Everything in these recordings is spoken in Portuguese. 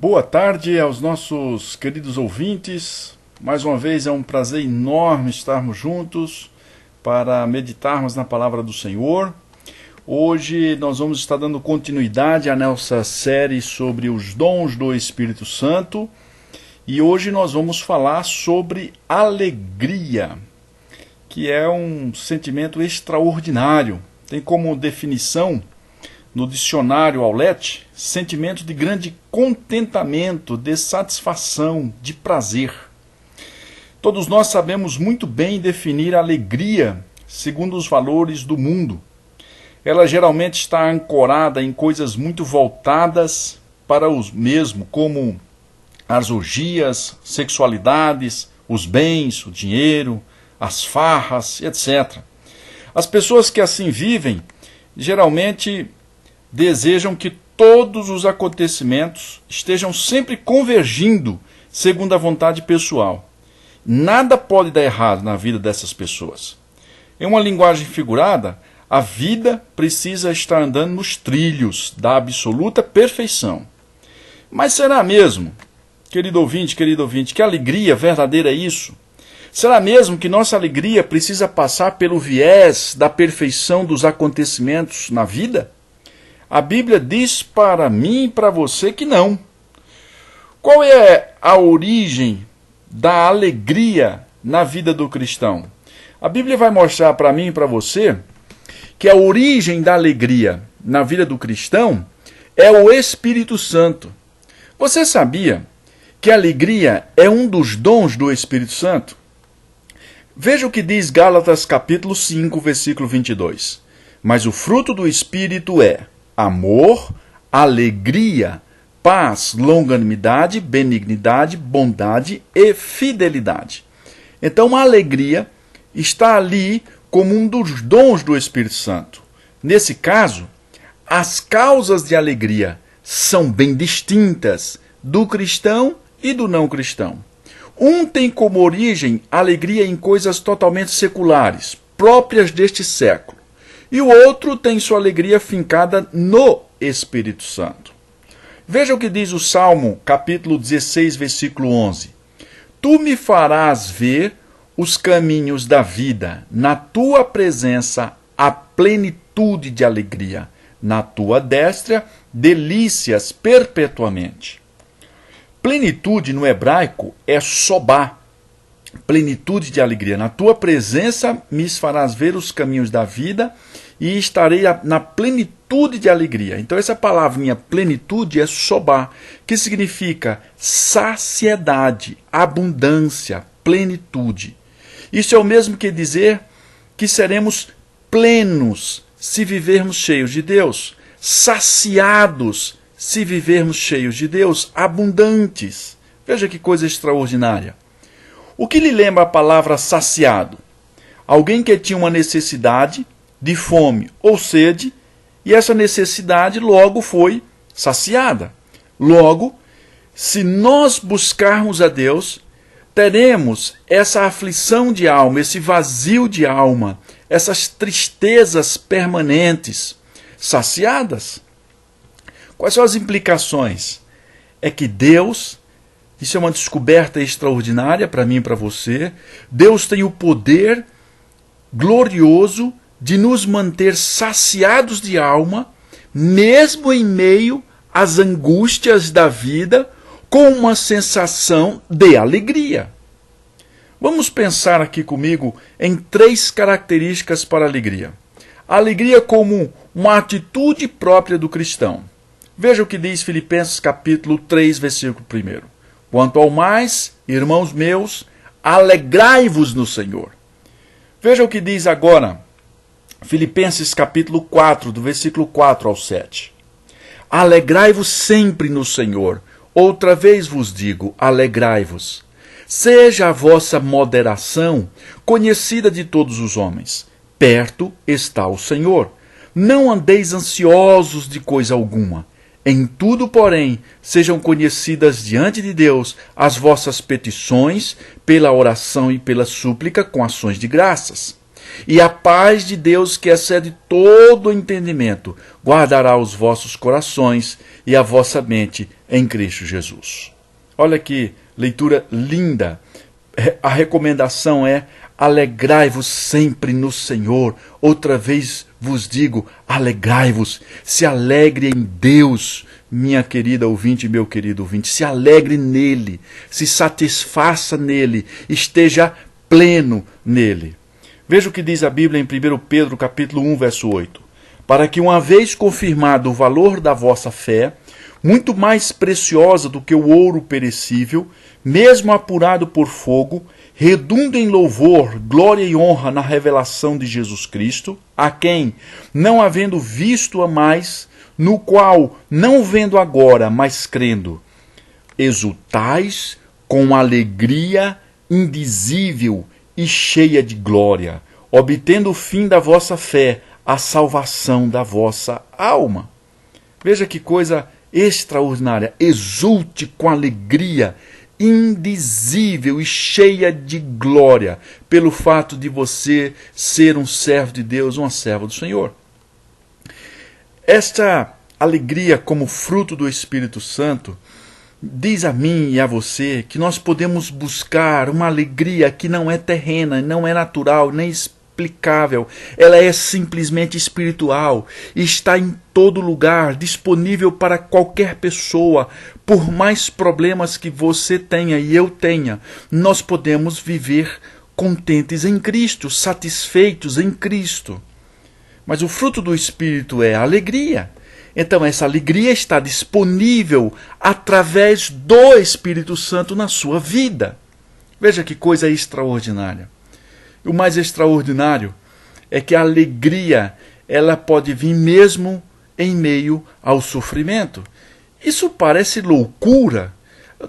Boa tarde aos nossos queridos ouvintes. Mais uma vez é um prazer enorme estarmos juntos para meditarmos na palavra do Senhor. Hoje nós vamos estar dando continuidade à nossa série sobre os dons do Espírito Santo. E hoje nós vamos falar sobre alegria, que é um sentimento extraordinário. Tem como definição no dicionário Aulete, sentimento de grande contentamento, de satisfação, de prazer. Todos nós sabemos muito bem definir a alegria segundo os valores do mundo. Ela geralmente está ancorada em coisas muito voltadas para os mesmo, como as orgias, sexualidades, os bens, o dinheiro, as farras, etc. As pessoas que assim vivem, geralmente desejam que todos os acontecimentos estejam sempre convergindo segundo a vontade pessoal. Nada pode dar errado na vida dessas pessoas. Em uma linguagem figurada, a vida precisa estar andando nos trilhos da absoluta perfeição. Mas será mesmo, querido ouvinte, que alegria verdadeira é isso? Será mesmo que nossa alegria precisa passar pelo viés da perfeição dos acontecimentos na vida? A Bíblia diz para mim e para você que não. Qual é a origem da alegria na vida do cristão? A Bíblia vai mostrar para mim e para você que a origem da alegria na vida do cristão é o Espírito Santo. Você sabia que a alegria é um dos dons do Espírito Santo? Veja o que diz Gálatas capítulo 5, versículo 22. Mas o fruto do Espírito é amor, alegria, paz, longanimidade, benignidade, bondade e fidelidade. Então a alegria está ali como um dos dons do Espírito Santo. Nesse caso, as causas de alegria são bem distintas do cristão e do não cristão. Um tem como origem alegria em coisas totalmente seculares, próprias deste século. E o outro tem sua alegria fincada no Espírito Santo. Veja o que diz o Salmo, capítulo 16, versículo 11. Tu me farás ver os caminhos da vida, na tua presença a plenitude de alegria, na tua destra delícias perpetuamente. Plenitude no hebraico é sobá, plenitude de alegria. Na tua presença me farás ver os caminhos da vida e estarei na plenitude de alegria. Então essa palavrinha plenitude é sobá, que significa saciedade, abundância, plenitude. Isso é o mesmo que dizer que seremos plenos se vivermos cheios de Deus, saciados se vivermos cheios de Deus, abundantes. Veja que coisa extraordinária. O que lhe lembra a palavra saciado? Alguém que tinha uma necessidade de fome ou sede, e essa necessidade logo foi saciada. Logo, se nós buscarmos a Deus, teremos essa aflição de alma, esse vazio de alma, essas tristezas permanentes, saciadas. Quais são as implicações? É que Deus, isso é uma descoberta extraordinária para mim e para você, Deus tem o poder glorioso de nos manter saciados de alma, mesmo em meio às angústias da vida, com uma sensação de alegria. Vamos pensar aqui comigo em 3 características para a alegria. A alegria como uma atitude própria do cristão. Veja o que diz Filipenses capítulo 3, versículo 1. Quanto ao mais, irmãos meus, alegrai-vos no Senhor. Veja o que diz agora Filipenses capítulo 4, do versículo 4 ao 7. Alegrai-vos sempre no Senhor. Outra vez vos digo, alegrai-vos. Seja a vossa moderação conhecida de todos os homens. Perto está o Senhor. Não andeis ansiosos de coisa alguma. Em tudo, porém, sejam conhecidas diante de Deus as vossas petições, pela oração e pela súplica com ações de graças. E a paz de Deus, que excede todo o entendimento, guardará os vossos corações e a vossa mente em Cristo Jesus. Olha que leitura linda. A recomendação é: alegrai-vos sempre no Senhor. Outra vez vos digo, alegrai-vos. Se alegre em Deus, minha querida ouvinte e meu querido ouvinte. Se alegre nele, se satisfaça nele, esteja pleno nele. Veja o que diz a Bíblia em 1 Pedro capítulo 1, verso 8. Para que, uma vez confirmado o valor da vossa fé, muito mais preciosa do que o ouro perecível, mesmo apurado por fogo, redunda em louvor, glória e honra na revelação de Jesus Cristo, a quem, não havendo visto a mais, no qual, não vendo agora, mas crendo, exultais com alegria indizível e cheia de glória, obtendo o fim da vossa fé, a salvação da vossa alma. Veja que coisa extraordinária. Exulte com alegria indizível e cheia de glória pelo fato de você ser um servo de Deus, uma serva do Senhor. Esta alegria como fruto do Espírito Santo diz a mim e a você que nós podemos buscar uma alegria que não é terrena, não é natural, nem explicável. Ela é simplesmente espiritual e está em todo lugar, disponível para qualquer pessoa. Por mais problemas que você tenha e eu tenha, nós podemos viver contentes em Cristo, satisfeitos em Cristo. Mas o fruto do Espírito é a alegria. Então essa alegria está disponível através do Espírito Santo na sua vida. Veja que coisa extraordinária. O mais extraordinário é que a alegria, ela pode vir mesmo em meio ao sofrimento. Isso parece loucura.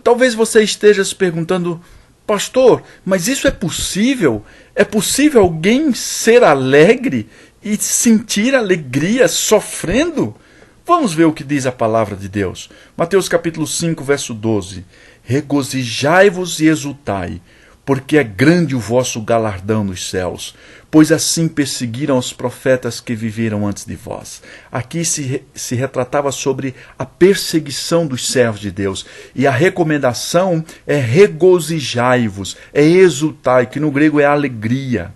Talvez você esteja se perguntando: pastor, mas isso é possível? É possível alguém ser alegre e sentir alegria sofrendo? Vamos ver o que diz a palavra de Deus. Mateus capítulo 5, verso 12. Regozijai-vos e exultai, porque é grande o vosso galardão nos céus, pois assim perseguiram os profetas que viveram antes de vós. Aqui se retratava sobre a perseguição dos servos de Deus. E a recomendação é regozijai-vos, é exultai, que no grego é alegria.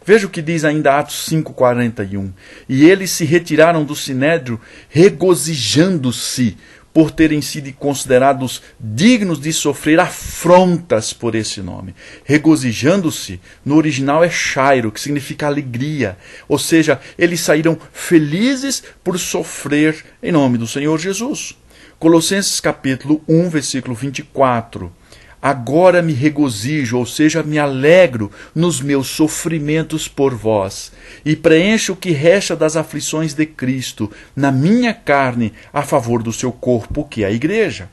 Veja o que diz ainda Atos 5,41. E eles se retiraram do sinédrio, regozijando-se por terem sido considerados dignos de sofrer afrontas por esse nome. Regozijando-se, no original é chairo, que significa alegria. Ou seja, eles saíram felizes por sofrer em nome do Senhor Jesus. Colossenses capítulo 1, versículo 24. Agora me regozijo, ou seja, me alegro nos meus sofrimentos por vós, e preencho o que resta das aflições de Cristo na minha carne, a favor do seu corpo, que é a igreja.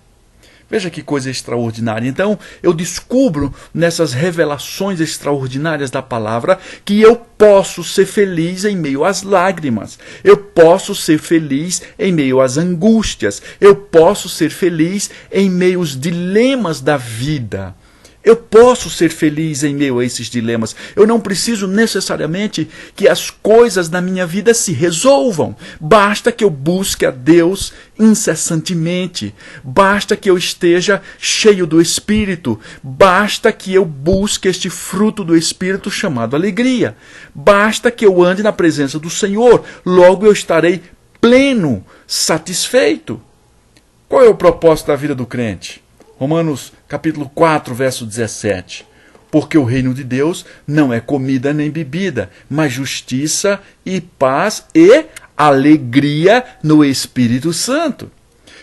Veja que coisa extraordinária. Então, eu descubro nessas revelações extraordinárias da palavra que eu posso ser feliz em meio às lágrimas. Eu posso ser feliz em meio às angústias. Eu posso ser feliz em meio aos dilemas da vida. Eu posso ser feliz em meio a esses dilemas. Eu não preciso necessariamente que as coisas na minha vida se resolvam. Basta que eu busque a Deus incessantemente. Basta que eu esteja cheio do Espírito. Basta que eu busque este fruto do Espírito chamado alegria. Basta que eu ande na presença do Senhor. Logo eu estarei pleno, satisfeito. Qual é o propósito da vida do crente? Romanos capítulo 4, verso 17. Porque o reino de Deus não é comida nem bebida, mas justiça e paz e alegria no Espírito Santo.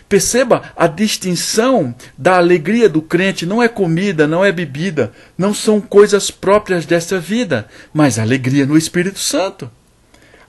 Perceba a distinção da alegria do crente. Não é comida, não é bebida, não são coisas próprias desta vida, mas alegria no Espírito Santo.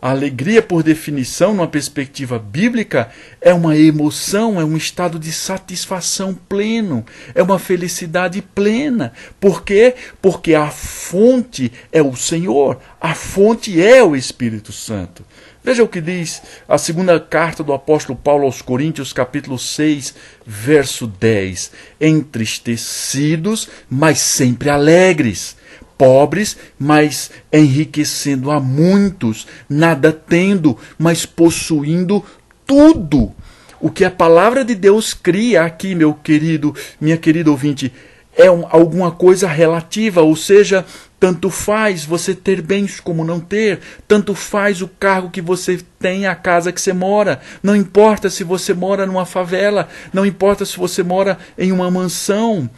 A alegria, por definição, numa perspectiva bíblica, é uma emoção, é um estado de satisfação pleno, é uma felicidade plena. Por quê? Porque a fonte é o Senhor, a fonte é o Espírito Santo. Veja o que diz a segunda carta do apóstolo Paulo aos Coríntios, capítulo 6, verso 10. Entristecidos, mas sempre alegres, pobres, mas enriquecendo a muitos, nada tendo, mas possuindo tudo. O que a palavra de Deus cria aqui, meu querido, minha querida ouvinte, é alguma coisa relativa, ou seja, tanto faz você ter bens como não ter, tanto faz o cargo que você tem, a casa que você mora, não importa se você mora numa favela, não importa se você mora em uma mansão,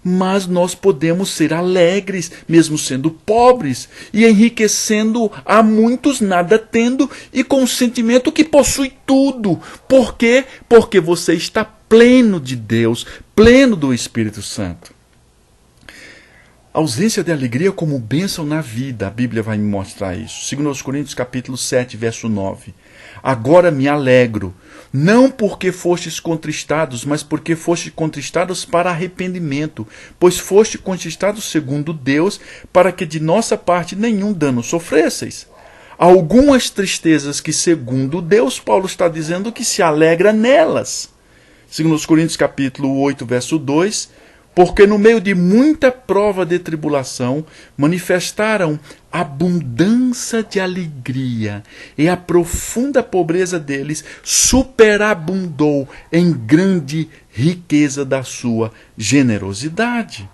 mas nós podemos ser alegres, mesmo sendo pobres, e enriquecendo a muitos, nada tendo, e com o sentimento que possui tudo. Por quê? Porque você está pleno de Deus, pleno do Espírito Santo. A ausência de alegria como bênção na vida, a Bíblia vai me mostrar isso. 2 Coríntios capítulo 7, verso 9. Agora me alegro, não porque fostes contristados, mas porque fostes contristados para arrependimento, pois fostes contristados segundo Deus, para que de nossa parte nenhum dano sofresseis. Algumas tristezas que segundo Deus, Paulo está dizendo que se alegra nelas. 2 Coríntios capítulo 8, verso 2, porque no meio de muita prova de tribulação, manifestaram abundância de alegria, e a profunda pobreza deles superabundou em grande riqueza da sua generosidade.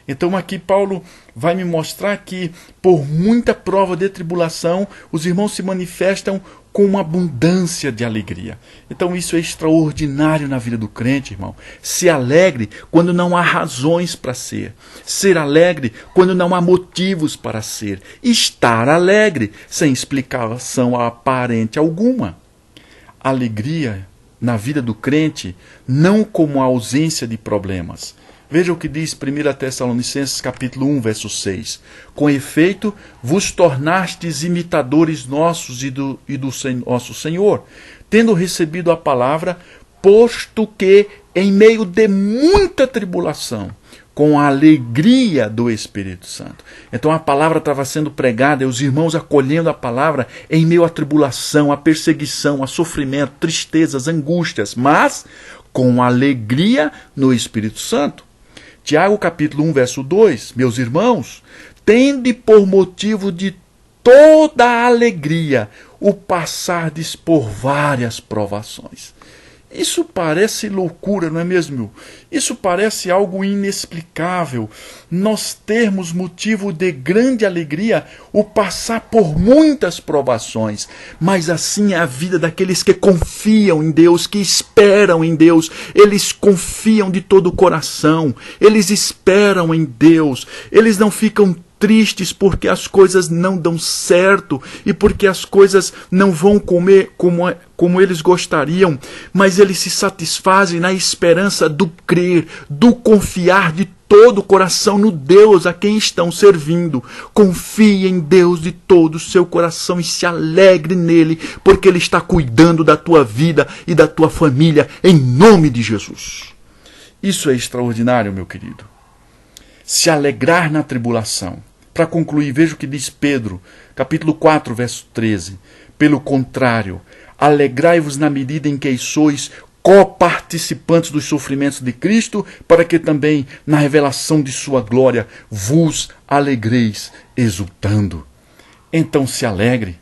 Então aqui Paulo vai me mostrar que por muita prova de tribulação, os irmãos se manifestam com uma abundância de alegria. Então isso é extraordinário na vida do crente, irmão. Se alegre quando não há razões para ser. Ser alegre quando não há motivos para ser. Estar alegre sem explicação aparente alguma. Alegria na vida do crente não como a ausência de problemas. Veja o que diz 1 Tessalonicenses capítulo 1, verso 6. Com efeito, vos tornastes imitadores nossos e do nosso Senhor, tendo recebido a palavra, posto que, em meio de muita tribulação, com a alegria do Espírito Santo. Então a palavra estava sendo pregada e os irmãos acolhendo a palavra em meio à tribulação, à perseguição, a sofrimento, tristezas, angústias, mas com alegria no Espírito Santo. Tiago capítulo 1, verso 2, meus irmãos, tende por motivo de toda a alegria o passardes por várias provações. Isso parece loucura, não é mesmo? Isso parece algo inexplicável. Nós termos motivo de grande alegria o passar por muitas provações. Mas assim é a vida daqueles que confiam em Deus, que esperam em Deus. Eles confiam de todo o coração. Eles esperam em Deus. Eles não ficam tristes porque as coisas não dão certo e porque as coisas não vão comer como eles gostariam, mas eles se satisfazem na esperança do crer, do confiar de todo o coração no Deus a quem estão servindo. Confie em Deus de todo o seu coração e se alegre nele, porque Ele está cuidando da tua vida e da tua família, em nome de Jesus. Isso é extraordinário, meu querido. Se alegrar na tribulação. Para concluir, veja o que diz Pedro, capítulo 4, verso 13. Pelo contrário, alegrai-vos na medida em que sois coparticipantes dos sofrimentos de Cristo, para que também, na revelação de sua glória, vos alegreis exultando. Então se alegre.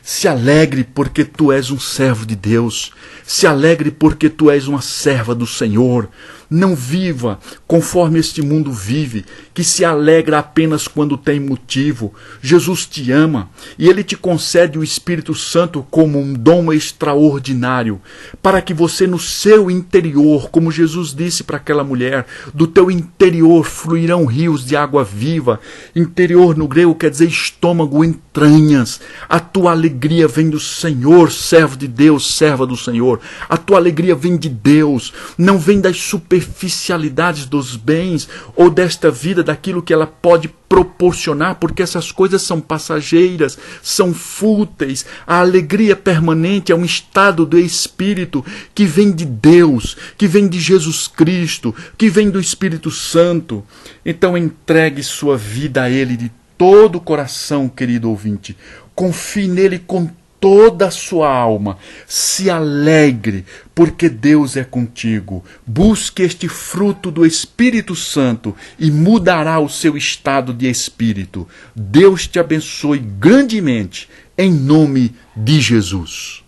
Se alegre porque tu és um servo de Deus. Se alegre porque tu és uma serva do Senhor. Não viva conforme este mundo vive, que se alegra apenas quando tem motivo. Jesus te ama e Ele te concede o Espírito Santo como um dom extraordinário, para que você no seu interior, como Jesus disse para aquela mulher, do teu interior fluirão rios de água viva. Interior no grego quer dizer estômago, entranhas. A tua alegria vem do Senhor, servo de Deus, serva do Senhor. A tua alegria vem de Deus, não vem das superficialidades dos bens ou desta vida, daquilo que ela pode proporcionar, porque essas coisas são passageiras, são fúteis. A alegria permanente é um estado do Espírito que vem de Deus, que vem de Jesus Cristo, que vem do Espírito Santo. Então entregue sua vida a Ele de todo o coração, querido ouvinte. Confie nele com toda a sua alma. Se alegre, porque Deus é contigo. Busque este fruto do Espírito Santo e mudará o seu estado de espírito. Deus te abençoe grandemente, em nome de Jesus.